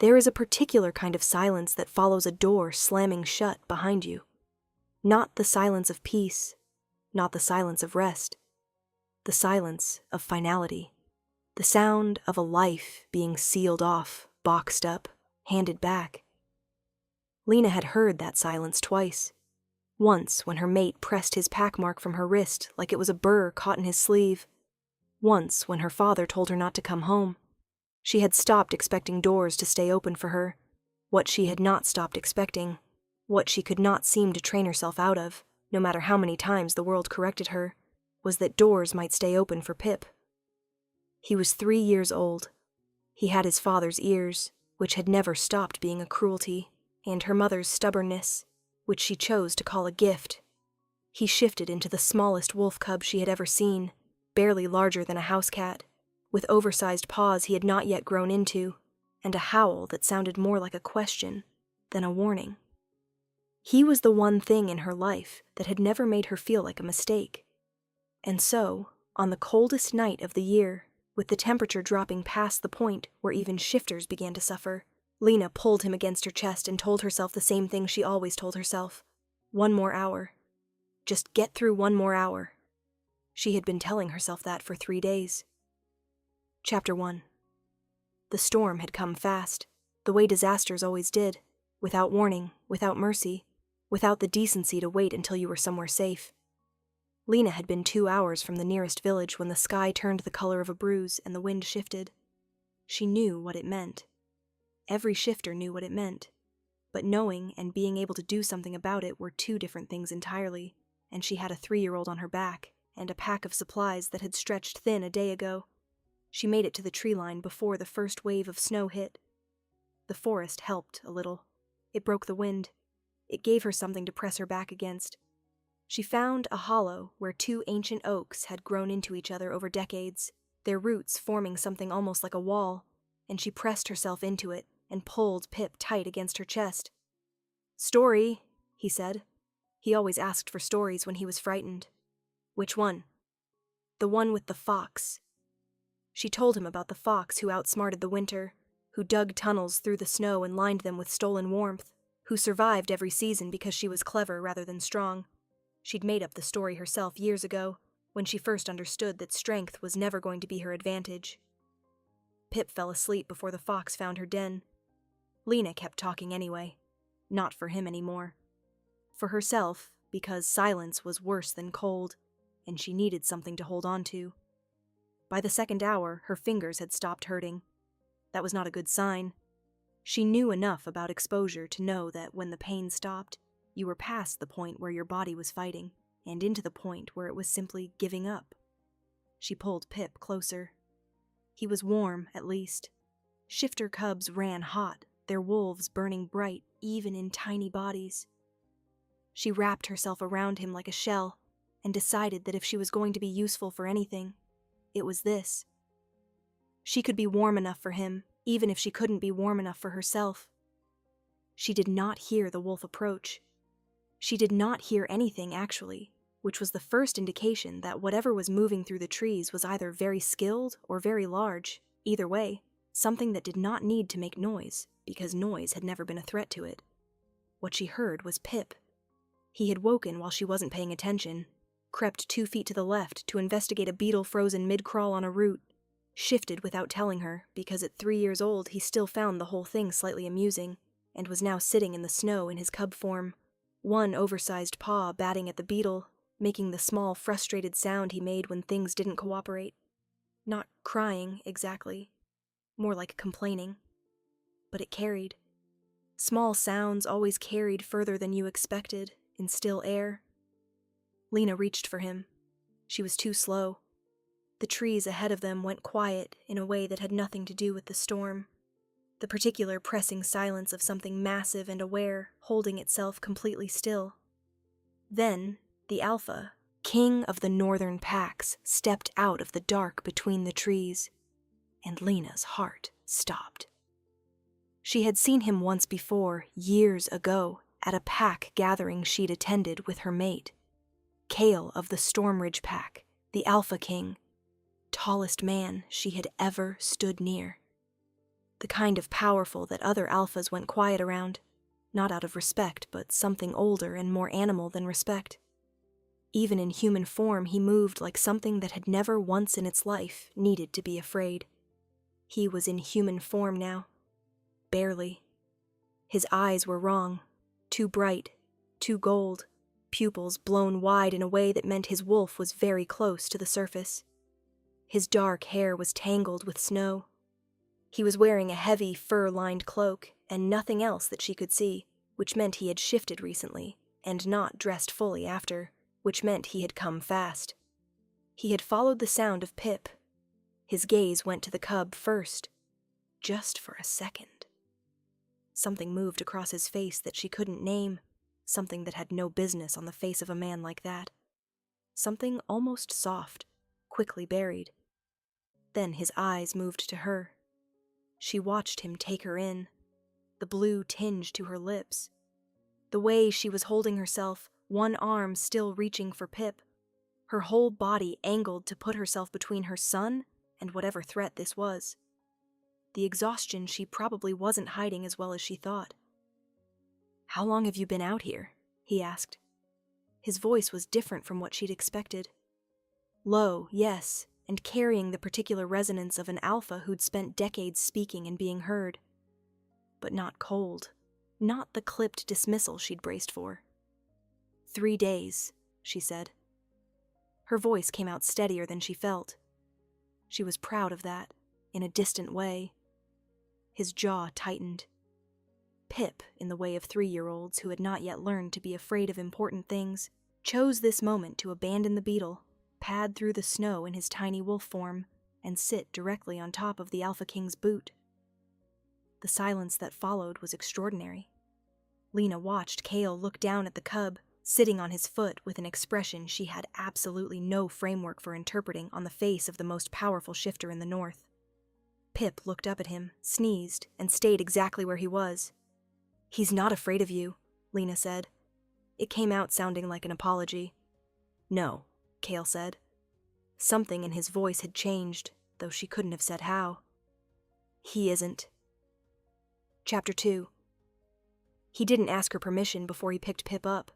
There is a particular kind of silence that follows a door slamming shut behind you. Not the silence of peace, not the silence of rest, the silence of finality, the sound of a life being sealed off, boxed up, handed back. Lena had heard that silence twice. Once when her mate pressed his pack mark from her wrist like it was a burr caught in his sleeve. Once when her father told her not to come home. She had stopped expecting doors to stay open for her. What she had not stopped expecting, what she could not seem to train herself out of, no matter how many times the world corrected her, was that doors might stay open for Pip. He was 3 years old. He had his father's ears, which had never stopped being a cruelty, and her mother's stubbornness, which she chose to call a gift. He shifted into the smallest wolf cub she had ever seen, barely larger than a house cat, with oversized paws he had not yet grown into, and a howl that sounded more like a question than a warning. He was the one thing in her life that had never made her feel like a mistake. And so, on the coldest night of the year, with the temperature dropping past the point where even shifters began to suffer, Lena pulled him against her chest and told herself the same thing she always told herself. 1 more hour. Just get through 1 more hour. She had been telling herself that for 3 days. Chapter 1. The storm had come fast, the way disasters always did, without warning, without mercy, without the decency to wait until you were somewhere safe. Lena had been 2 hours from the nearest village when the sky turned the color of a bruise and the wind shifted. She knew what it meant. Every shifter knew what it meant. But knowing and being able to do something about it were 2 different things entirely, and she had a 3-year-old on her back, and a pack of supplies that had stretched thin a day ago. She made it to the tree line before the first wave of snow hit. The forest helped a little. It broke the wind. It gave her something to press her back against. She found a hollow where 2 ancient oaks had grown into each other over decades, their roots forming something almost like a wall, and she pressed herself into it and pulled Pip tight against her chest. "Story," he said. He always asked for stories when he was frightened. "Which one?" "The one with the fox." She told him about the fox who outsmarted the winter, who dug tunnels through the snow and lined them with stolen warmth, who survived every season because she was clever rather than strong. She'd made up the story herself years ago, when she first understood that strength was never going to be her advantage. Pip fell asleep before the fox found her den. Lena kept talking anyway, not for him anymore. For herself, because silence was worse than cold, and she needed something to hold on to. By the 2nd hour, her fingers had stopped hurting. That was not a good sign. She knew enough about exposure to know that when the pain stopped, you were past the point where your body was fighting, and into the point where it was simply giving up. She pulled Pip closer. He was warm, at least. Shifter cubs ran hot, their wolves burning bright, even in tiny bodies. She wrapped herself around him like a shell, and decided that if she was going to be useful for anything, it was this. She could be warm enough for him, even if she couldn't be warm enough for herself. She did not hear the wolf approach. She did not hear anything, actually, which was the first indication that whatever was moving through the trees was either very skilled or very large. Either way, something that did not need to make noise, because noise had never been a threat to it. What she heard was Pip. He had woken while she wasn't paying attention, crept 2 feet to the left to investigate a beetle frozen mid-crawl on a root, shifted without telling her, because at 3 years old he still found the whole thing slightly amusing, and was now sitting in the snow in his cub form, one oversized paw batting at the beetle, making the small, frustrated sound he made when things didn't cooperate. Not crying, exactly. More like complaining. But it carried. Small sounds always carried further than you expected, in still air. Lena reached for him. She was too slow. The trees ahead of them went quiet in a way that had nothing to do with the storm. The particular pressing silence of something massive and aware, holding itself completely still. Then, the alpha, king of the northern packs, stepped out of the dark between the trees, and Lena's heart stopped. She had seen him once before, years ago, at a pack gathering she'd attended with her mate. Kale of the Stormridge pack, the Alpha King, tallest man she had ever stood near. The kind of powerful that other alphas went quiet around, not out of respect, but something older and more animal than respect. Even in human form, he moved like something that had never once in its life needed to be afraid. He was in human form now. Barely. His eyes were wrong. Too bright, too gold, pupils blown wide in a way that meant his wolf was very close to the surface. His dark hair was tangled with snow. He was wearing a heavy, fur-lined cloak, and nothing else that she could see, which meant he had shifted recently, and not dressed fully after, which meant he had come fast. He had followed the sound of Pip. His gaze went to the cub first, just for a second. Something moved across his face that she couldn't name, something that had no business on the face of a man like that. Something almost soft, quickly buried. Then his eyes moved to her. She watched him take her in, the blue tinge to her lips. The way she was holding herself, one arm still reaching for Pip, her whole body angled to put herself between her son and whatever threat this was. The exhaustion she probably wasn't hiding as well as she thought. "How long have you been out here?" he asked. His voice was different from what she'd expected. Low, yes, and carrying the particular resonance of an alpha who'd spent decades speaking and being heard. But not cold, not the clipped dismissal she'd braced for. 3 days, she said. Her voice came out steadier than she felt. She was proud of that, in a distant way. His jaw tightened. Pip, in the way of 3-year-olds who had not yet learned to be afraid of important things, chose this moment to abandon the beetle, pad through the snow in his tiny wolf form, and sit directly on top of the Alpha King's boot. The silence that followed was extraordinary. Lena watched Kale look down at the cub, sitting on his foot with an expression she had absolutely no framework for interpreting on the face of the most powerful shifter in the north. Pip looked up at him, sneezed, and stayed exactly where he was. "He's not afraid of you," Lena said. It came out sounding like an apology. "No," Kale said. Something in his voice had changed, though she couldn't have said how. "He isn't." Chapter 2. He didn't ask her permission before he picked Pip up.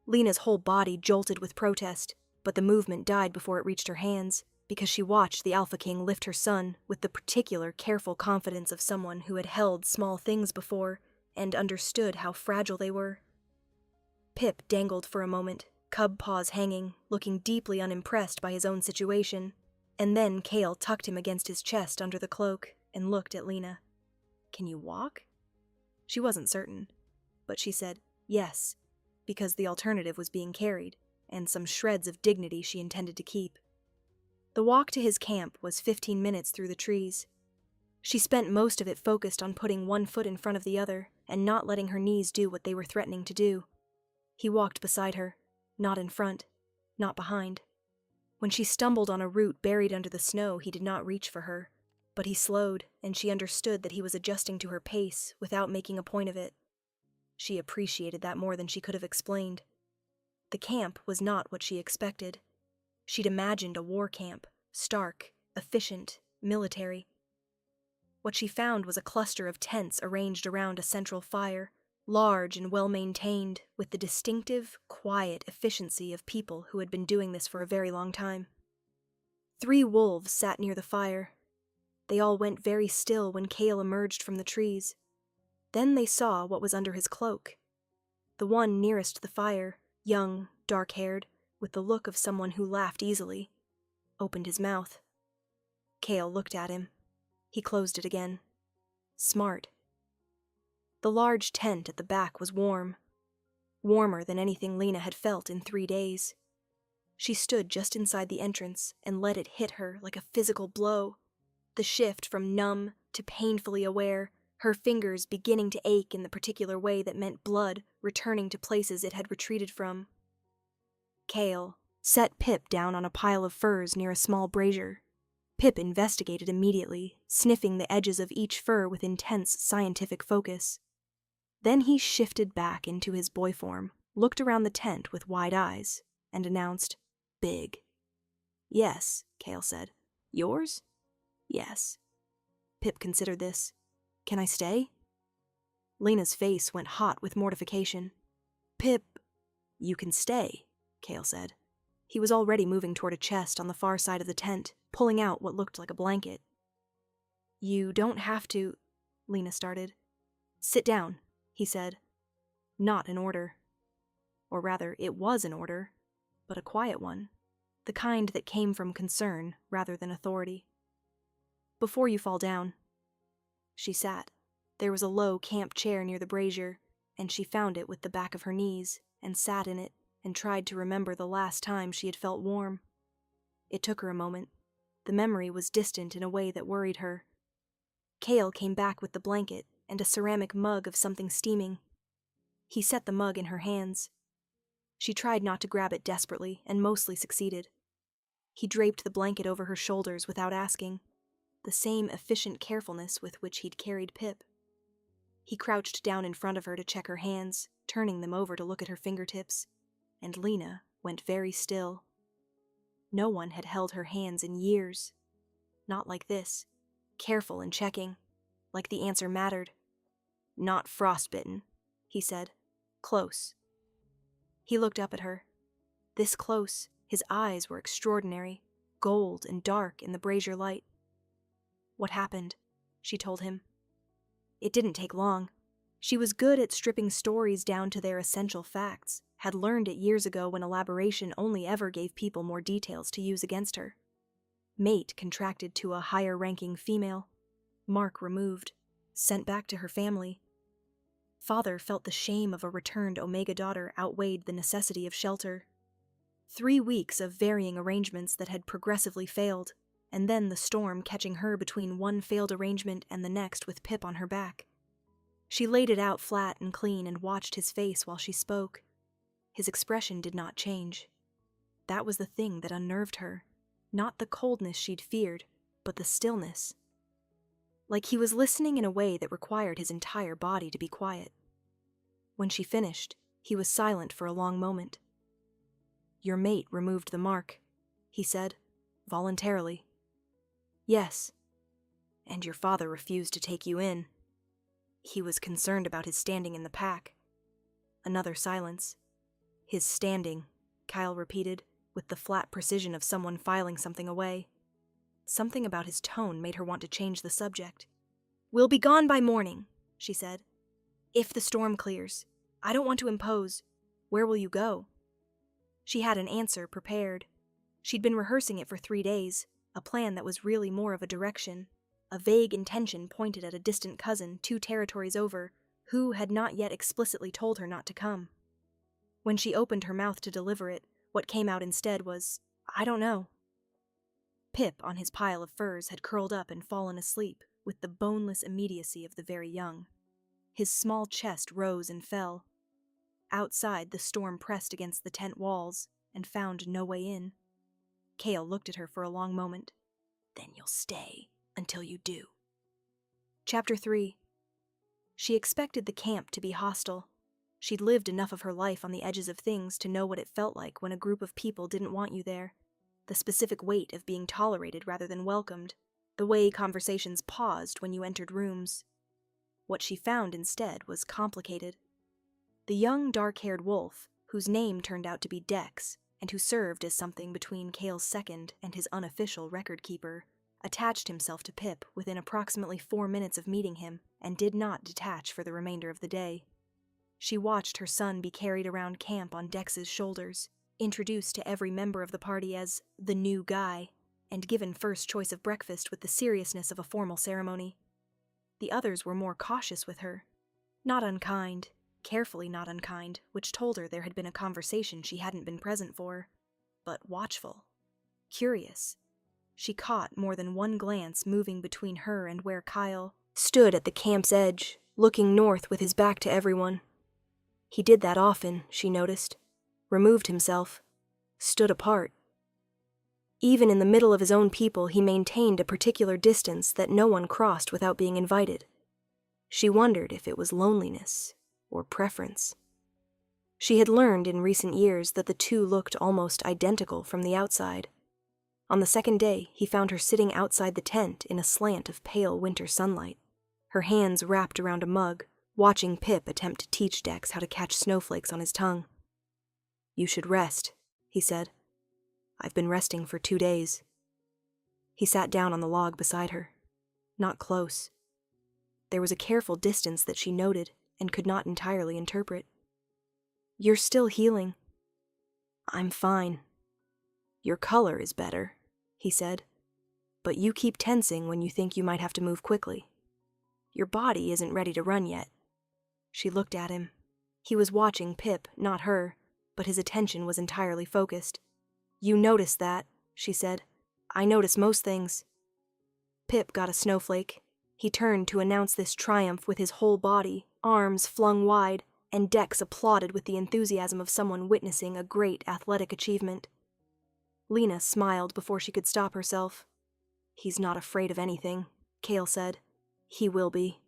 Lena's whole body jolted with protest, but the movement died before it reached her hands, because she watched the Alpha King lift her son with the particular careful confidence of someone who had held small things before and understood how fragile they were. Pip dangled for a moment, cub paws hanging, looking deeply unimpressed by his own situation, and then Kale tucked him against his chest under the cloak and looked at Lena. "Can you walk?" She wasn't certain, but she said yes, because the alternative was being carried, and some shreds of dignity she intended to keep. The walk to his camp was 15 minutes through the trees. She spent most of it focused on putting one foot in front of the other and not letting her knees do what they were threatening to do. He walked beside her, not in front, not behind. When she stumbled on a root buried under the snow, he did not reach for her, but he slowed, and she understood that he was adjusting to her pace without making a point of it. She appreciated that more than she could have explained. The camp was not what she expected. She'd imagined a war camp, stark, efficient, military. What she found was a cluster of tents arranged around a central fire, large and well-maintained, with the distinctive, quiet efficiency of people who had been doing this for a very long time. 3 wolves sat near the fire. They all went very still when Kale emerged from the trees. Then they saw what was under his cloak. The one nearest the fire, young, dark-haired, with the look of someone who laughed easily, opened his mouth. Kale looked at him. He closed it again. Smart. The large tent at the back was warm. Warmer than anything Lena had felt in 3 days. She stood just inside the entrance and let it hit her like a physical blow. The shift from numb to painfully aware, her fingers beginning to ache in the particular way that meant blood returning to places it had retreated from. Kale set Pip down on a pile of furs near a small brazier. Pip investigated immediately, sniffing the edges of each fur with intense scientific focus. Then he shifted back into his boy form, looked around the tent with wide eyes, and announced, "Big." "Yes," Kale said. "Yours?" "Yes." Pip considered this. Can I stay? Lena's face went hot with mortification. Pip, you can stay, Cale said. He was already moving toward a chest on the far side of the tent, pulling out what looked like a blanket. You don't have to, Lena started. Sit down, he said. Not an order. Or rather, it was an order, but a quiet one, the kind that came from concern rather than authority. Before you fall down. She sat. There was a low camp chair near the brazier, and she found it with the back of her knees and sat in it and tried to remember the last time she had felt warm. It took her a moment. The memory was distant in a way that worried her. Cale came back with the blanket and a ceramic mug of something steaming. He set the mug in her hands. She tried not to grab it desperately and mostly succeeded. He draped the blanket over her shoulders without asking, the same efficient carefulness with which he'd carried Pip. He crouched down in front of her to check her hands, turning them over to look at her fingertips, and Lena went very still. No one had held her hands in years. Not like this, careful and checking, like the answer mattered. Not frostbitten, he said. Close. He looked up at her. This close, his eyes were extraordinary, gold and dark in the brazier light. What happened? She told him. It didn't take long. She was good at stripping stories down to their essential facts, had learned it years ago when elaboration only ever gave people more details to use against her. Mate contracted to a higher-ranking female. Mark removed, sent back to her family. Father felt the shame of a returned Omega daughter outweighed the necessity of shelter. 3 weeks of varying arrangements that had progressively failed, and then the storm catching her between one failed arrangement and the next with Pip on her back. She laid it out flat and clean and watched his face while she spoke. His expression did not change. That was the thing that unnerved her. Not the coldness she'd feared, but the stillness. Like he was listening in a way that required his entire body to be quiet. When she finished, he was silent for a long moment. Your mate removed the mark, he said, voluntarily. Yes. And your father refused to take you in. He was concerned about his standing in the pack. Another silence. His standing, Kyle repeated, with the flat precision of someone filing something away. Something about his tone made her want to change the subject. We'll be gone by morning, she said. If the storm clears. I don't want to impose. Where will you go? She had an answer prepared. She'd been rehearsing it for 3 days, a plan that was really more of a direction, a vague intention pointed at a distant cousin 2 territories over, who had not yet explicitly told her not to come. When she opened her mouth to deliver it, what came out instead was, I don't know. Pip, on his pile of furs, had curled up and fallen asleep with the boneless immediacy of the very young. His small chest rose and fell. Outside, the storm pressed against the tent walls and found no way in. Cale looked at her for a long moment. Then you'll stay until you do. Chapter 3. She expected the camp to be hostile. She'd lived enough of her life on the edges of things to know what it felt like when a group of people didn't want you there. The specific weight of being tolerated rather than welcomed. The way conversations paused when you entered rooms. What she found instead was complicated. The young dark-haired wolf, whose name turned out to be Dex, and who served as something between Cale's second and his unofficial record keeper, attached himself to Pip within approximately 4 minutes of meeting him and did not detach for the remainder of the day. She watched her son be carried around camp on Dex's shoulders, introduced to every member of the party as the new guy, and given first choice of breakfast with the seriousness of a formal ceremony. The others were more cautious with her. Not unkind, carefully not unkind, which told her there had been a conversation she hadn't been present for, but watchful, curious. She caught more than one glance moving between her and where Kyle stood at the camp's edge, looking north with his back to everyone. He did that often, she noticed. Removed himself. Stood apart. Even in the middle of his own people, he maintained a particular distance that no one crossed without being invited. She wondered if it was loneliness or preference. She had learned in recent years that the two looked almost identical from the outside. On the second day, he found her sitting outside the tent in a slant of pale winter sunlight. her hands wrapped around a mug, watching Pip attempt to teach Dex how to catch snowflakes on his tongue. "You should rest," he said. "I've been resting for 2 days." He sat down on the log beside her. Not close. There was a careful distance that she noted and could not entirely interpret. "You're still healing." "I'm fine." "Your color is better," he said. "But you keep tensing when you think you might have to move quickly. Your body isn't ready to run yet." She looked at him. He was watching Pip, not her, but his attention was entirely focused. "You noticed that," she said. "I notice most things." Pip got a snowflake. He turned to announce this triumph with his whole body, arms flung wide, and Dex applauded with the enthusiasm of someone witnessing a great athletic achievement. Lena smiled before she could stop herself. "He's not afraid of anything," Cale said. "He will be."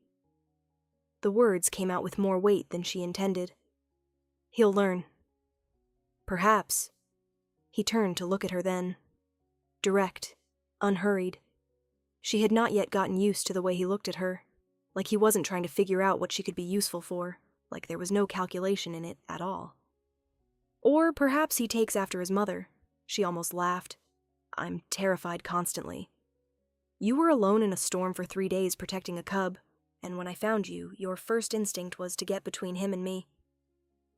The words came out with more weight than she intended. "He'll learn." "Perhaps." He turned to look at her then. Direct, unhurried. She had not yet gotten used to the way he looked at her, like he wasn't trying to figure out what she could be useful for, like there was no calculation in it at all. Or perhaps he takes after his mother. She almost laughed. "I'm terrified constantly. You were alone in a storm for 3 days protecting a cub, and when I found you, your first instinct was to get between him and me."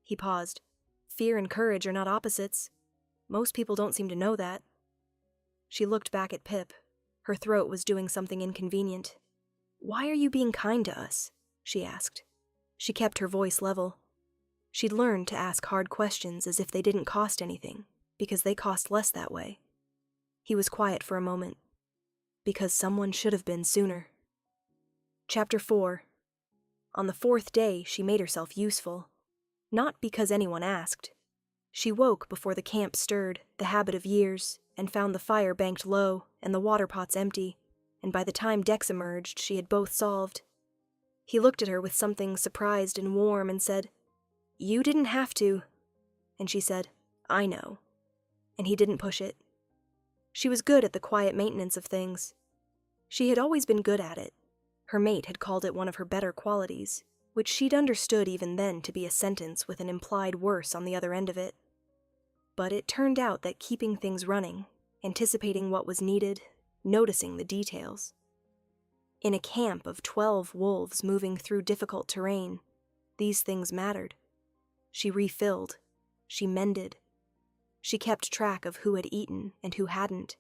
He paused. "Fear and courage are not opposites. Most people don't seem to know that." She looked back at Pip. Her throat was doing something inconvenient. "Why are you being kind to us?" she asked. She kept her voice level. She'd learned to ask hard questions as if they didn't cost anything, because they cost less that way. He was quiet for a moment. "Because someone should have been sooner." Chapter 4. On the 4th day, she made herself useful. Not because anyone asked. She woke before the camp stirred, the habit of years, and found the fire banked low and the water pots empty, and by the time Dex emerged, she had both solved. He looked at her with something surprised and warm and said, "You didn't have to." And she said, "I know." And he didn't push it. She was good at the quiet maintenance of things. She had always been good at it. Her mate had called it one of her better qualities, which she'd understood even then to be a sentence with an implied worse on the other end of it. But it turned out that keeping things running, anticipating what was needed, noticing the details. In a camp of 12 wolves moving through difficult terrain, these things mattered. She refilled. She mended. She kept track of who had eaten and who hadn't,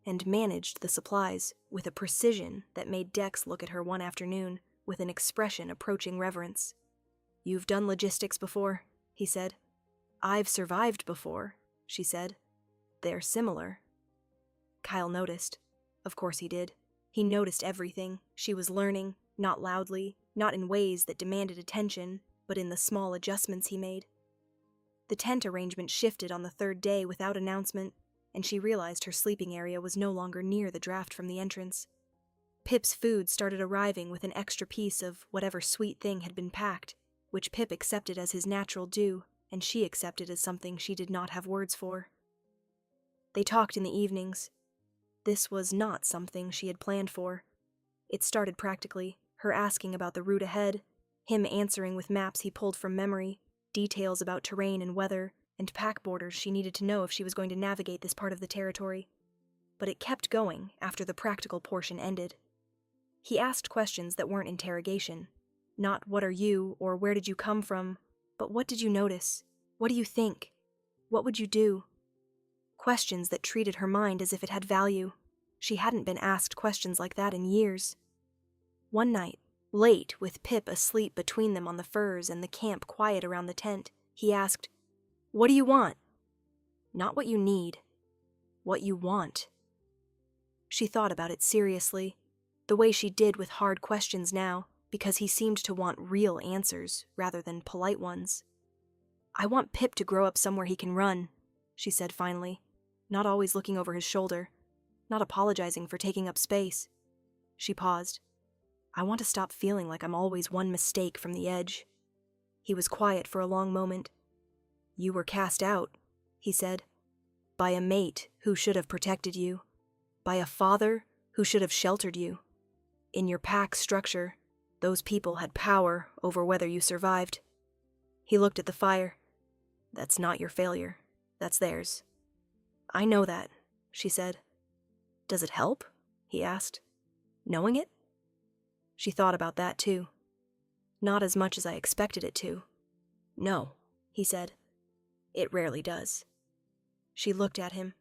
and managed the supplies with a precision that made Dex look at her one afternoon with an expression approaching reverence. "You've done logistics before," he said. "I've survived before," she said. "They're similar." Kyle noticed. Of course he did. He noticed everything. She was learning, not loudly, not in ways that demanded attention, but in the small adjustments he made. The tent arrangement shifted on the 3rd day without announcement, and she realized her sleeping area was no longer near the draft from the entrance. Pip's food started arriving with an extra piece of whatever sweet thing had been packed, which Pip accepted as his natural due, and she accepted as something she did not have words for. They talked in the evenings. This was not something she had planned for. It started practically, her asking about the route ahead, him answering with maps he pulled from memory, details about terrain and weather, and pack borders she needed to know if she was going to navigate this part of the territory. But it kept going after the practical portion ended. He asked questions that weren't interrogation. Not "what are you" or "where did you come from," but "what did you notice? What do you think? What would you do?" Questions that treated her mind as if it had value. She hadn't been asked questions like that in years. One night, late, with Pip asleep between them on the furs and the camp quiet around the tent, he asked, "What do you want?" Not what you need. What you want. She thought about it seriously, the way she did with hard questions now, because he seemed to want real answers rather than polite ones. "I want Pip to grow up somewhere he can run," she said finally, not always looking over his shoulder, not apologizing for taking up space. She paused. "I want to stop feeling like I'm always one mistake from the edge." He was quiet for a long moment. "You were cast out," he said, "by a mate who should have protected you, by a father who should have sheltered you, in your pack structure, Those people had power over whether you survived. He looked at the fire. That's not your failure. That's theirs. I know that, she said. Does it help? He asked. Knowing it? She thought about that too. Not as much as I expected it to. No, he said. It rarely does. She looked at him.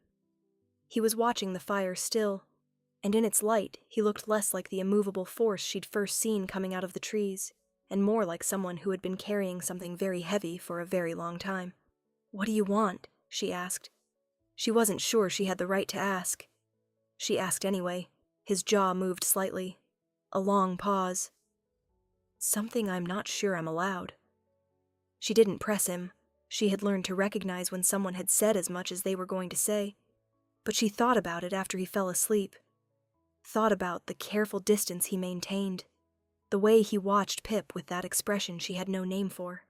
He was watching the fire still, and in its light he looked less like the immovable force she'd first seen coming out of the trees, and more like someone who had been carrying something very heavy for a very long time. What do you want? She asked. She wasn't sure she had the right to ask. She asked anyway. His jaw moved slightly. A long pause. Something I'm not sure I'm allowed. She didn't press him. She had learned to recognize when someone had said as much as they were going to say. But she thought about it after he fell asleep. Thought about the careful distance he maintained. The way he watched Pip with that expression she had no name for.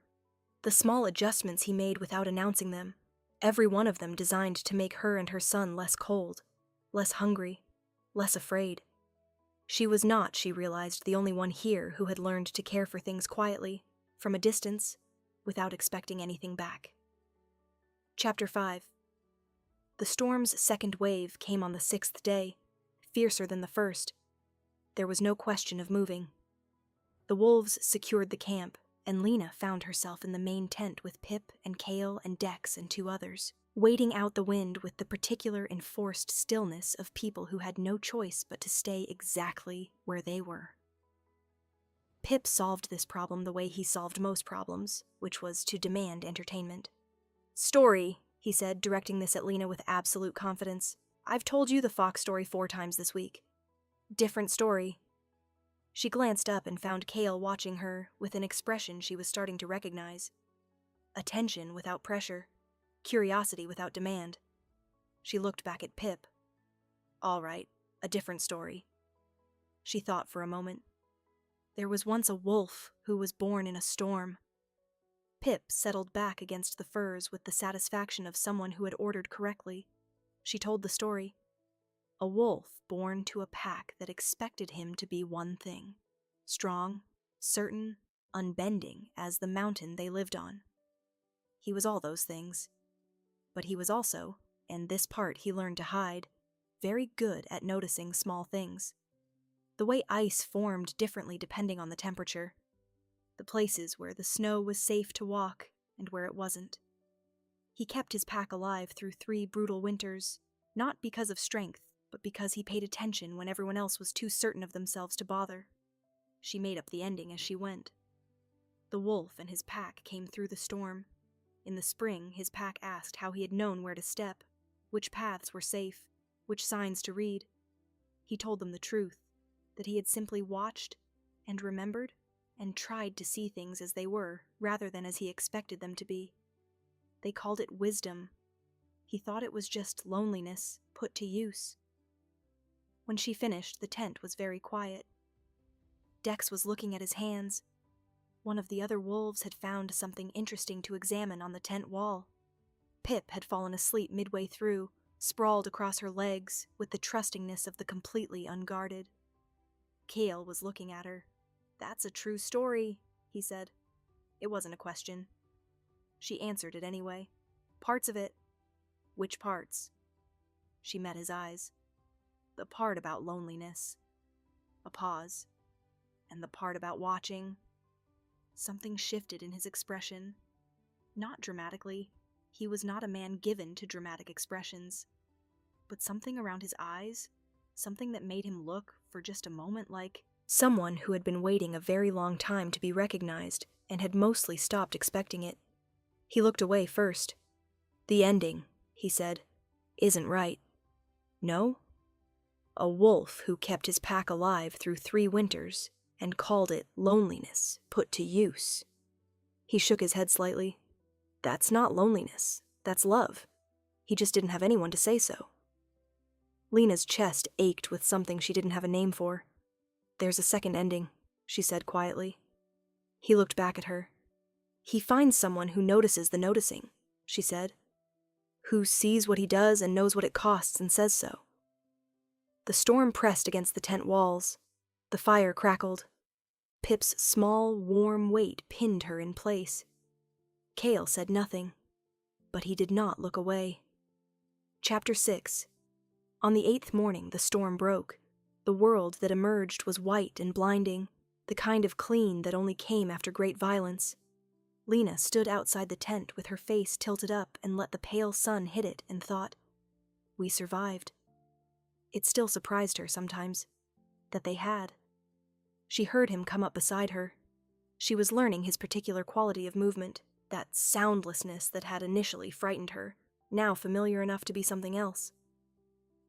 The small adjustments he made without announcing them. Every one of them designed to make her and her son less cold, less hungry, less afraid. She was not, she realized, the only one here who had learned to care for things quietly, from a distance, without expecting anything back. Chapter 5. The storm's second wave came on the 6th day, fiercer than the first. There was no question of moving. The wolves secured the camp, and Lena found herself in the main tent with Pip and Kale and Dex and 2 others, waiting out the wind with the particular enforced stillness of people who had no choice but to stay exactly where they were. Pip solved this problem the way he solved most problems, which was to demand entertainment. Story, he said, directing this at Lena with absolute confidence. I've told you the fox story 4 times this week. Different story. She glanced up and found Kale watching her with an expression she was starting to recognize. Attention without pressure. Curiosity without demand. She looked back at Pip. All right, a different story. She thought for a moment. There was once a wolf who was born in a storm. Pip settled back against the furs with the satisfaction of someone who had ordered correctly. She told the story. A wolf born to a pack that expected him to be one thing. Strong, certain, unbending as the mountain they lived on. He was all those things. But he was also, and this part he learned to hide, very good at noticing small things. The way ice formed differently depending on the temperature. The places where the snow was safe to walk and where it wasn't. He kept his pack alive through 3 brutal winters, not because of strength, but because he paid attention when everyone else was too certain of themselves to bother. She made up the ending as she went. The wolf and his pack came through the storm. In the spring, his pack asked how he had known where to step, which paths were safe, which signs to read. He told them the truth, that he had simply watched and remembered and tried to see things as they were, rather than as he expected them to be. They called it wisdom. He thought it was just loneliness put to use. When she finished, the tent was very quiet. Dex was looking at his hands. One of the other wolves had found something interesting to examine on the tent wall. Pip had fallen asleep midway through, sprawled across her legs with the trustingness of the completely unguarded. Kale was looking at her. That's a true story, he said. It wasn't a question. She answered it anyway. Parts of it. Which parts? She met his eyes. The part about loneliness. A pause. And the part about watching. Something shifted in his expression. Not dramatically. He was not a man given to dramatic expressions. But something around his eyes, something that made him look, for just a moment, like someone who had been waiting a very long time to be recognized and had mostly stopped expecting it. He looked away first. The ending, he said, isn't right. No? A wolf who kept his pack alive through 3 winters and called it loneliness put to use. He shook his head slightly. That's not loneliness. That's love. He just didn't have anyone to say so. Lena's chest ached with something she didn't have a name for. There's a second ending, she said quietly. He looked back at her. He finds someone who notices the noticing, she said. Who sees what he does and knows what it costs and says so. The storm pressed against the tent walls. The fire crackled. Pip's small, warm weight pinned her in place. Cale said nothing, but he did not look away. Chapter 6. On the 8th morning, the storm broke. The world that emerged was white and blinding, the kind of clean that only came after great violence. Lena stood outside the tent with her face tilted up and let the pale sun hit it and thought, "We survived." It still surprised her sometimes that they had. She heard him come up beside her. She was learning his particular quality of movement, that soundlessness that had initially frightened her, now familiar enough to be something else.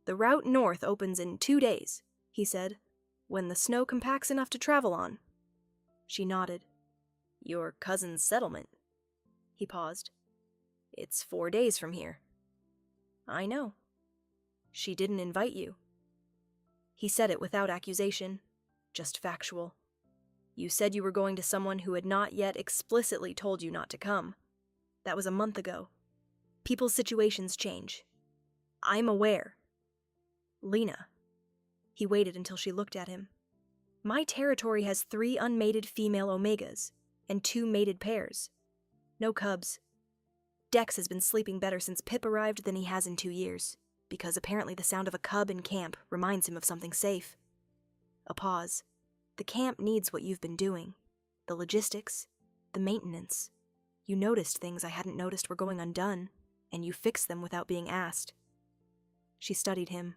"The route north opens in 2 days," he said, "when the snow compacts enough to travel on." She nodded. "Your cousin's settlement." He paused. "It's 4 days from here." "I know." "She didn't invite you." He said it without accusation, just factual. "You said you were going to someone who had not yet explicitly told you not to come. That was a month ago. People's situations change. I'm aware." "Lena." He waited until she looked at him. "My territory has 3 unmated female omegas and 2 mated pairs. No cubs. Dex has been sleeping better since Pip arrived than he has in 2 years, because apparently the sound of a cub in camp reminds him of something safe." A pause. "The camp needs what you've been doing. The logistics, the maintenance. You noticed things I hadn't noticed were going undone, and you fixed them without being asked." She studied him.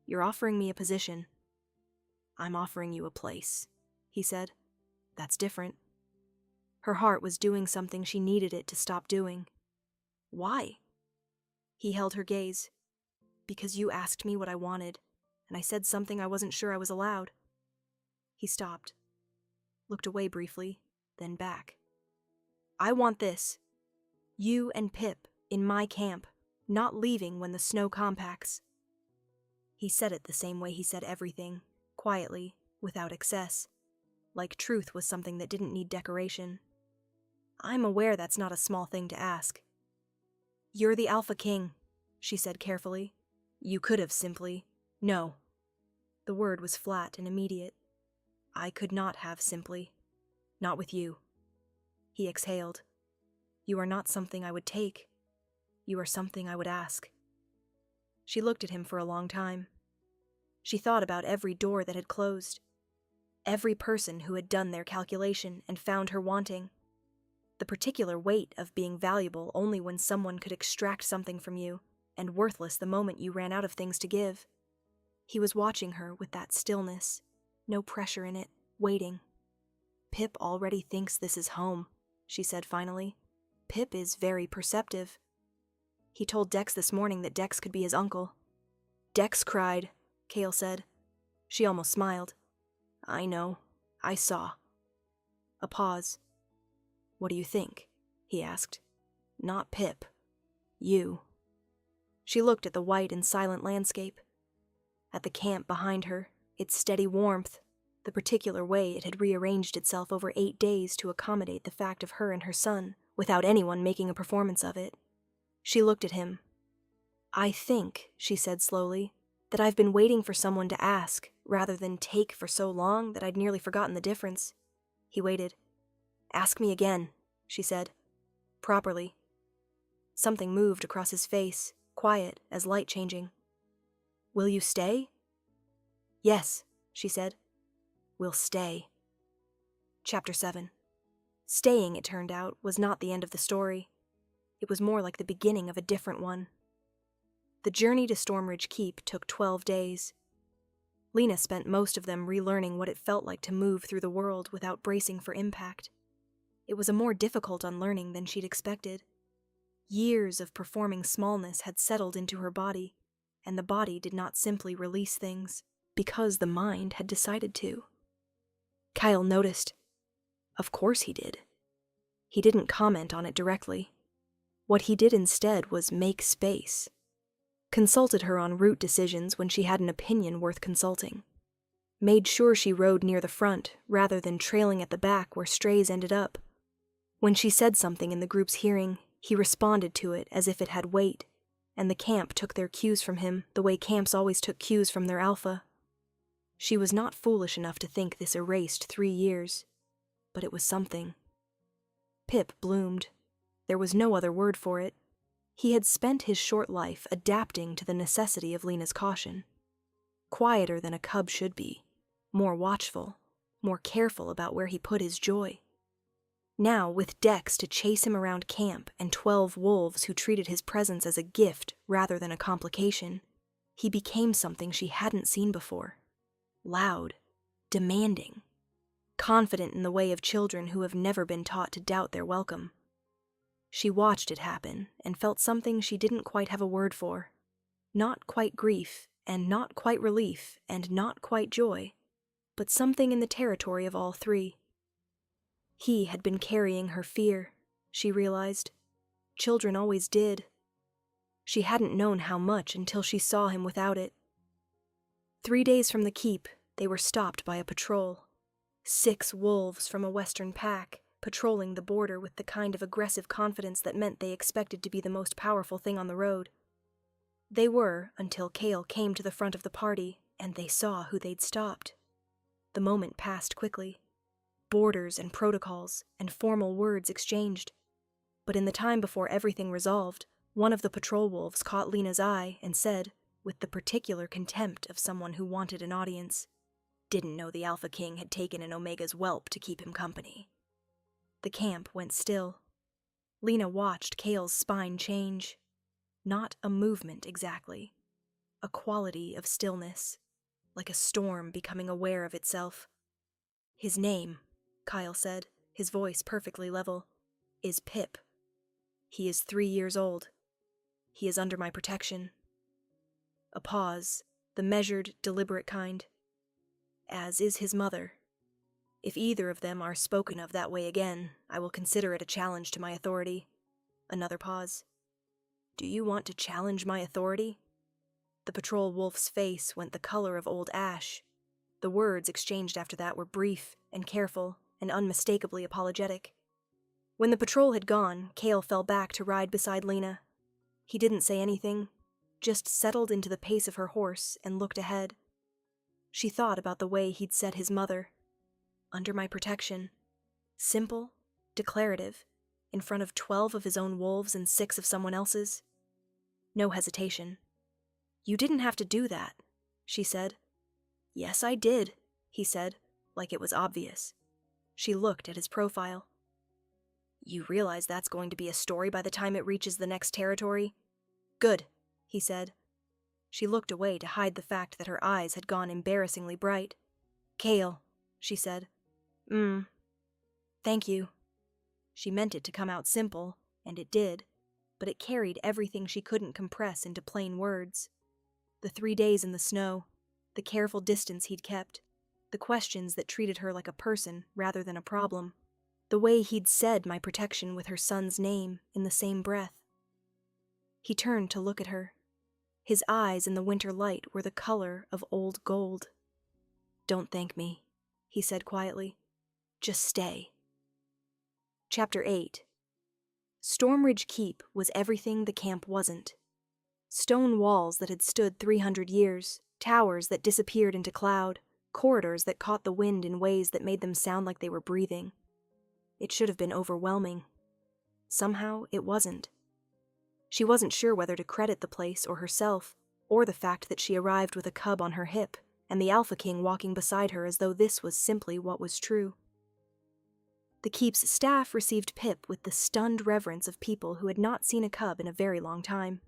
"You're offering me a position." "I'm offering you a place," he said. "That's different." Her heart was doing something she needed it to stop doing. "Why?" He held her gaze. "Because you asked me what I wanted, and I said something I wasn't sure I was allowed." He stopped, looked away briefly, then back. "I want this. You and Pip in my camp, not leaving when the snow compacts." He said it the same way he said everything, quietly, without excess, like truth was something that didn't need decoration. "I'm aware that's not a small thing to ask." "You're the Alpha King," she said carefully. "You could have simply..." "No." The word was flat and immediate. "I could not have simply. Not with you." He exhaled. "You are not something I would take. You are something I would ask." She looked at him for a long time. She thought about every door that had closed, every person who had done their calculation and found her wanting, the particular weight of being valuable only when someone could extract something from you, and worthless the moment you ran out of things to give. He was watching her with that stillness, no pressure in it, waiting. "Pip already thinks this is home," she said finally. "Pip is very perceptive. He told Dex this morning that Dex could be his uncle." "Dex cried," Cale said. She almost smiled. "I know. I saw." A pause. "What do you think?" he asked. "Not Pip. You." She looked at the white and silent landscape, at the camp behind her, its steady warmth, the particular way it had rearranged itself over 8 days to accommodate the fact of her and her son, without anyone making a performance of it. She looked at him. "I think," she said slowly, "that I've been waiting for someone to ask, rather than take for so long that I'd nearly forgotten the difference." He waited. "Ask me again," she said. "Properly." Something moved across his face, quiet as light changing. "Will you stay?" "Yes," she said. "We'll stay." Chapter 7. Staying, it turned out, was not the end of the story. It was more like the beginning of a different one. The journey to Stormridge Keep took 12 days. Lena spent most of them relearning what it felt like to move through the world without bracing for impact. It was a more difficult unlearning than she'd expected. Years of performing smallness had settled into her body, and the body did not simply release things because the mind had decided to. Kyle noticed. Of course he did. He didn't comment on it directly. What he did instead was make space. Consulted her on route decisions when she had an opinion worth consulting. Made sure she rode near the front rather than trailing at the back where strays ended up. When she said something in the group's hearing, he responded to it as if it had weight, and the camp took their cues from him the way camps always took cues from their alpha. She was not foolish enough to think this erased 3 years, but it was something. Pip bloomed. There was no other word for it. He had spent his short life adapting to the necessity of Lena's caution. Quieter than a cub should be, more watchful, more careful about where he put his joy. Now, with Dex to chase him around camp and 12 wolves who treated his presence as a gift rather than a complication, he became something she hadn't seen before. Loud, demanding, confident in the way of children who have never been taught to doubt their welcome. She watched it happen and felt something she didn't quite have a word for. Not quite grief, and not quite relief, and not quite joy, but something in the territory of all three. He had been carrying her fear, she realized. Children always did. She hadn't known how much until she saw him without it. 3 days from the keep, they were stopped by a patrol. 6 wolves from a western pack, patrolling the border with the kind of aggressive confidence that meant they expected to be the most powerful thing on the road. They were, until Cale came to the front of the party, and they saw who they'd stopped. The moment passed quickly. Borders and protocols and formal words exchanged. But in the time before everything resolved, one of the patrol wolves caught Lena's eye and said, with the particular contempt of someone who wanted an audience, "Didn't know the Alpha King had taken an Omega's whelp to keep him company." The camp went still. Lena watched Cale's spine change. Not a movement exactly. A quality of stillness, like a storm becoming aware of itself. "His name," Kyle said, his voice perfectly level, "is Pip. He is 3 years old. He is under my protection." A pause, the measured, deliberate kind. "As is his mother. If either of them are spoken of that way again, I will consider it a challenge to my authority." Another pause. "Do you want to challenge my authority?" The patrol wolf's face went the color of old ash. The words exchanged after that were brief and careful and unmistakably apologetic. When the patrol had gone, Cale fell back to ride beside Lena. He didn't say anything, just settled into the pace of her horse and looked ahead. She thought about the way he'd said his mother. Under my protection. Simple, declarative, in front of 12 of his own wolves and 6 of someone else's. No hesitation. "You didn't have to do that," she said. "Yes, I did," he said, like it was obvious. She looked at his profile. "You realize that's going to be a story by the time it reaches the next territory?" "Good," he said. She looked away to hide the fact that her eyes had gone embarrassingly bright. "Cale," she said. Thank you." She meant it to come out simple, and it did, but it carried everything she couldn't compress into plain words. The 3 days in the snow, the careful distance he'd kept, the questions that treated her like a person rather than a problem, the way he'd said my protection with her son's name in the same breath. He turned to look at her. His eyes in the winter light were the color of old gold. "Don't thank me," he said quietly. "Just stay." Chapter 8. Stormridge Keep was everything the camp wasn't. Stone walls that had stood 300 years, towers that disappeared into cloud, corridors that caught the wind in ways that made them sound like they were breathing. It should have been overwhelming. Somehow, it wasn't. She wasn't sure whether to credit the place or herself, or the fact that she arrived with a cub on her hip, and the Alpha King walking beside her as though this was simply what was true. The keep's staff received Pip with the stunned reverence of people who had not seen a cub in a very long time.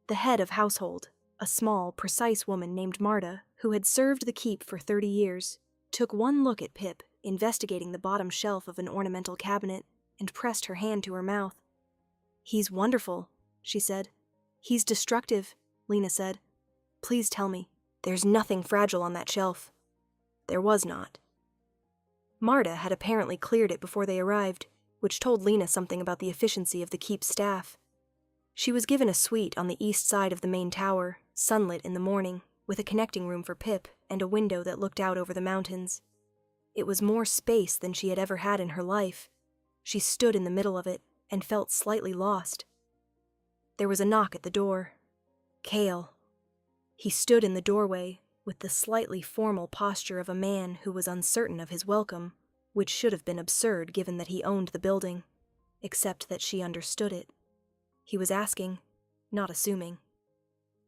The head of household, a small, precise woman named Marta, who had served the keep for 30 years, took one look at Pip, investigating the bottom shelf of an ornamental cabinet, and pressed her hand to her mouth. "He's wonderful," she said. "He's destructive," Lena said. "Please tell me, there's nothing fragile on that shelf." There was not. Marta had apparently cleared it before they arrived, which told Lena something about the efficiency of the keep's staff. She was given a suite on the east side of the main tower, sunlit in the morning, with a connecting room for Pip and a window that looked out over the mountains. It was more space than she had ever had in her life. She stood in the middle of it and felt slightly lost. There was a knock at the door. Cale. He stood in the doorway, with the slightly formal posture of a man who was uncertain of his welcome, which should have been absurd given that he owned the building, except that she understood it. He was asking, not assuming.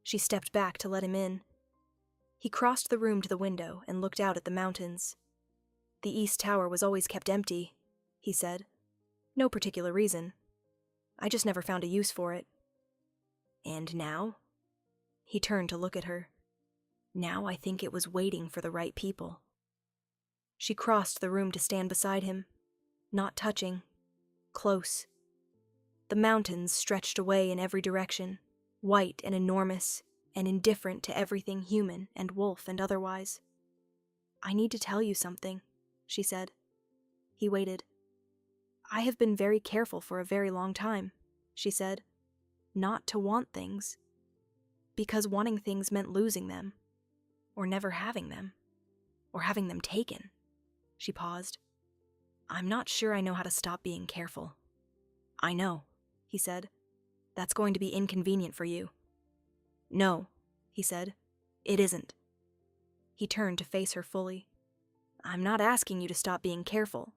She stepped back to let him in. He crossed the room to the window and looked out at the mountains. The East Tower was always kept empty, he said. No particular reason. I just never found a use for it. And now? He turned to look at her. Now I think it was waiting for the right people. She crossed the room to stand beside him, not touching, close. The mountains stretched away in every direction, white and enormous, and indifferent to everything human and wolf and otherwise. I need to tell you something, she said. He waited. I have been very careful for a very long time, she said, not to want things, because wanting things meant losing them, or never having them, or having them taken. She paused. I'm not sure I know how to stop being careful. I know, he said. That's going to be inconvenient for you. No, he said. It isn't. He turned to face her fully. I'm not asking you to stop being careful.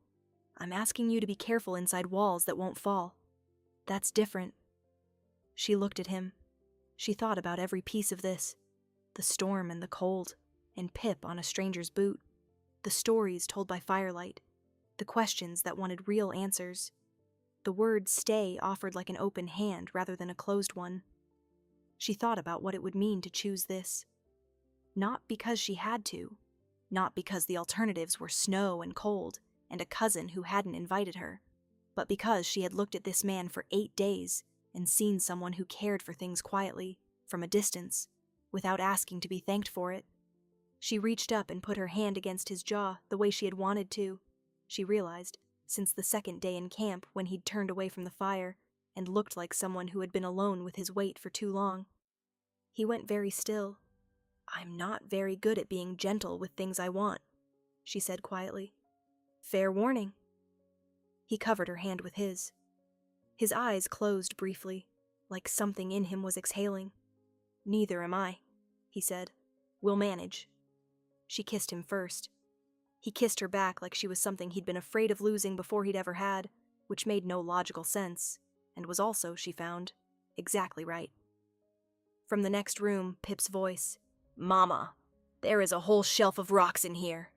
I'm asking you to be careful inside walls that won't fall. That's different. She looked at him. She thought about every piece of this. The storm and the cold, and Pip on a stranger's boot. The stories told by firelight. The questions that wanted real answers. The word stay offered like an open hand rather than a closed one. She thought about what it would mean to choose this. Not because she had to. Not because the alternatives were snow and cold, and a cousin who hadn't invited her, but because she had looked at this man for 8 days and seen someone who cared for things quietly, from a distance, without asking to be thanked for it. She reached up and put her hand against his jaw the way she had wanted to, she realized, since the second day in camp when he'd turned away from the fire and looked like someone who had been alone with his weight for too long. He went very still. I'm not very good at being gentle with things I want, she said quietly. Fair warning. He covered her hand with his. His eyes closed briefly, like something in him was exhaling. Neither am I, he said. We'll manage. She kissed him first. He kissed her back like she was something he'd been afraid of losing before he'd ever had, which made no logical sense, and was also, she found, exactly right. From the next room, Pip's voice. Mama, there is a whole shelf of rocks in here.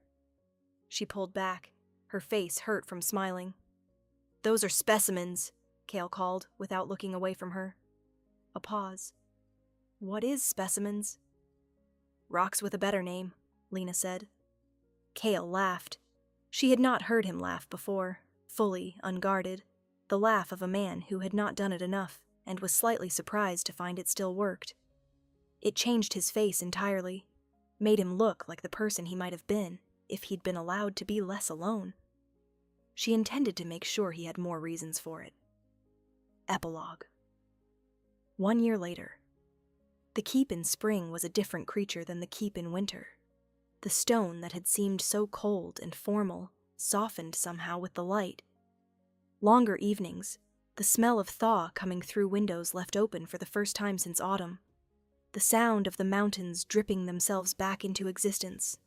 She pulled back. Her face hurt from smiling. Those are specimens, Cale called, without looking away from her. A pause. What is specimens? Rocks with a better name, Lena said. Cale laughed. She had not heard him laugh before, fully, unguarded, the laugh of a man who had not done it enough and was slightly surprised to find it still worked. It changed his face entirely, made him look like the person he might have been if he'd been allowed to be less alone. She intended to make sure he had more reasons for it. Epilogue. 1 year later. The keep in spring was a different creature than the keep in winter. The stone that had seemed so cold and formal softened somehow with the light. Longer evenings, the smell of thaw coming through windows left open for the first time since autumn. The sound of the mountains dripping themselves back into existence.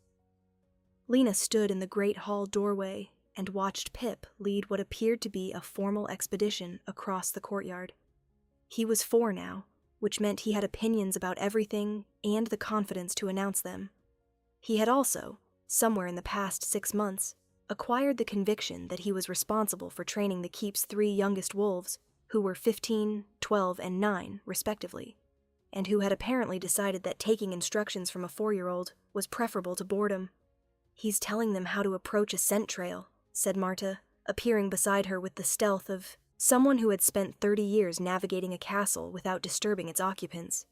Lena stood in the great hall doorway and watched Pip lead what appeared to be a formal expedition across the courtyard. He was 4 now, which meant he had opinions about everything and the confidence to announce them. He had also, somewhere in the past 6 months, acquired the conviction that he was responsible for training the keep's 3 youngest wolves, who were 15, 12, and 9, respectively, and who had apparently decided that taking instructions from a 4-year-old was preferable to boredom. He's telling them how to approach a scent trail, said Marta, appearing beside her with the stealth of someone who had spent 30 years navigating a castle without disturbing its occupants.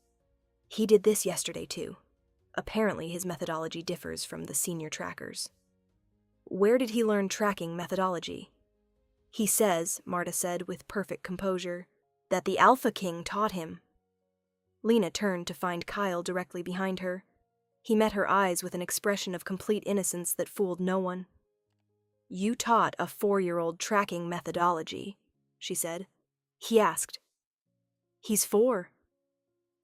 He did this yesterday, too. Apparently his methodology differs from the senior trackers. Where did he learn tracking methodology? He says, Marta said with perfect composure, that the Alpha King taught him. Lena turned to find Kyle directly behind her. He met her eyes with an expression of complete innocence that fooled no one. You taught a 4-year-old tracking methodology, she said. He asked. He's 4.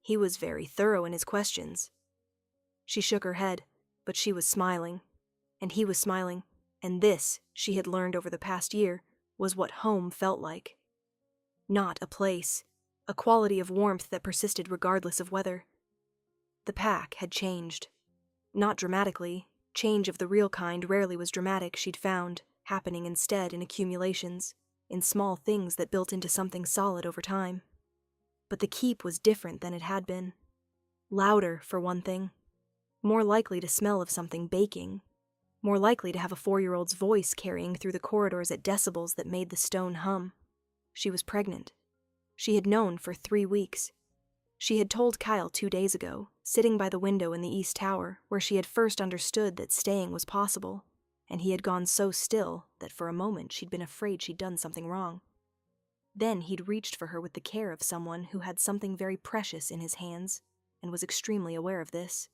He was very thorough in his questions. She shook her head, but she was smiling, and he was smiling, and this, she had learned over the past year, was what home felt like. Not a place, a quality of warmth that persisted regardless of weather. The pack had changed. Not dramatically. Change of the real kind rarely was dramatic, she'd found, happening instead in accumulations, in small things that built into something solid over time. But the keep was different than it had been. Louder, for one thing. More likely to smell of something baking. More likely to have a 4-year-old's voice carrying through the corridors at decibels that made the stone hum. She was pregnant. She had known for 3 weeks. She had told Kyle 2 days ago, sitting by the window in the East Tower, where she had first understood that staying was possible, and he had gone so still that for a moment she'd been afraid she'd done something wrong. Then he'd reached for her with the care of someone who had something very precious in his hands, and was extremely aware of this.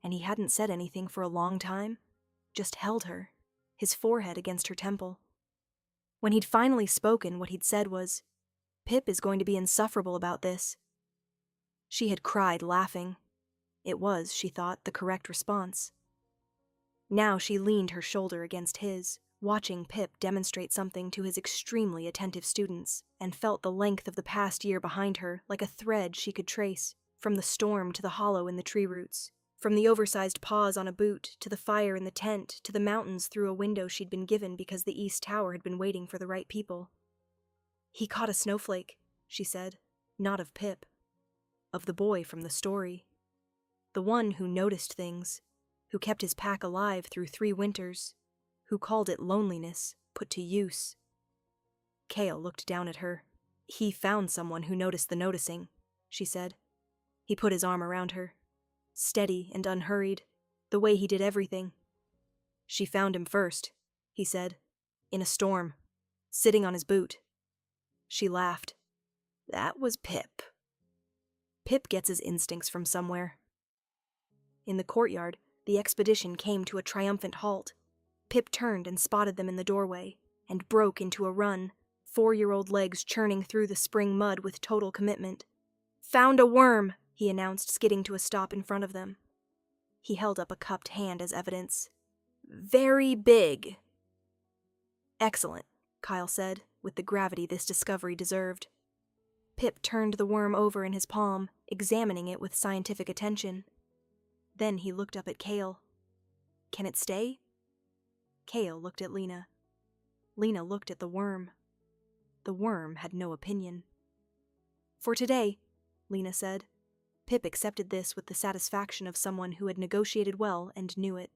And he hadn't said anything for a long time, just held her, his forehead against her temple. When he'd finally spoken, what he'd said was, "Pip is going to be insufferable about this." She had cried, laughing. It was, she thought, the correct response. Now she leaned her shoulder against his, watching Pip demonstrate something to his extremely attentive students, and felt the length of the past year behind her like a thread she could trace, from the storm to the hollow in the tree roots, from the oversized paws on a boot to the fire in the tent to the mountains through a window she'd been given because the East Tower had been waiting for the right people. "He caught a snowflake," she said, "not of Pip. Of the boy from the story. The one who noticed things, who kept his pack alive through 3 winters, who called it loneliness put to use." Cale looked down at her. "He found someone who noticed the noticing," she said. He put his arm around her. Steady and unhurried, the way he did everything. "She found him first," he said, "in a storm, sitting on his boot." She laughed. "That was Pip." Pip gets his instincts from somewhere. In the courtyard, the expedition came to a triumphant halt. Pip turned and spotted them in the doorway, and broke into a run, 4-year-old legs churning through the spring mud with total commitment. "Found a worm," he announced, skidding to a stop in front of them. He held up a cupped hand as evidence. "Very big." "Excellent," Kyle said, with the gravity this discovery deserved. Pip turned the worm over in his palm, examining it with scientific attention. Then he looked up at Cale. "Can it stay?" Cale looked at Lena. Lena looked at the worm. The worm had no opinion. "For today," Lena said. Pip accepted this with the satisfaction of someone who had negotiated well and knew it.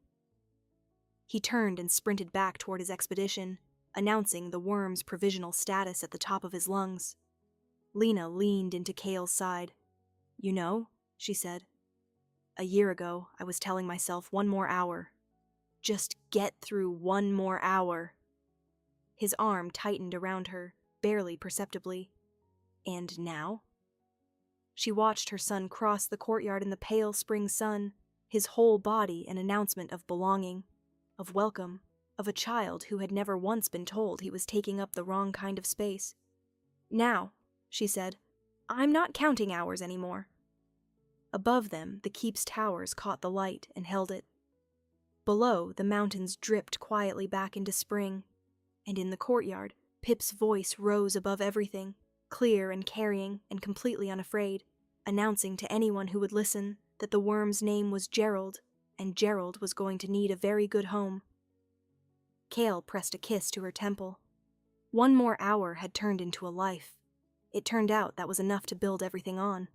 He turned and sprinted back toward his expedition, announcing the worm's provisional status at the top of his lungs. Lena leaned into Cale's side. "You know," she said, "a year ago I was telling myself 1 more hour. Just get through 1 more hour." His arm tightened around her, barely perceptibly. "And now?" She watched her son cross the courtyard in the pale spring sun, his whole body an announcement of belonging, of welcome, of a child who had never once been told he was taking up the wrong kind of space. "Now," she said, "I'm not counting hours anymore." Above them, the keep's towers caught the light and held it. Below, the mountains dripped quietly back into spring, and in the courtyard, Pip's voice rose above everything, clear and carrying and completely unafraid, announcing to anyone who would listen that the worm's name was Gerald, and Gerald was going to need a very good home. Cale pressed a kiss to her temple. 1 more hour had turned into a life. It turned out that was enough to build everything on.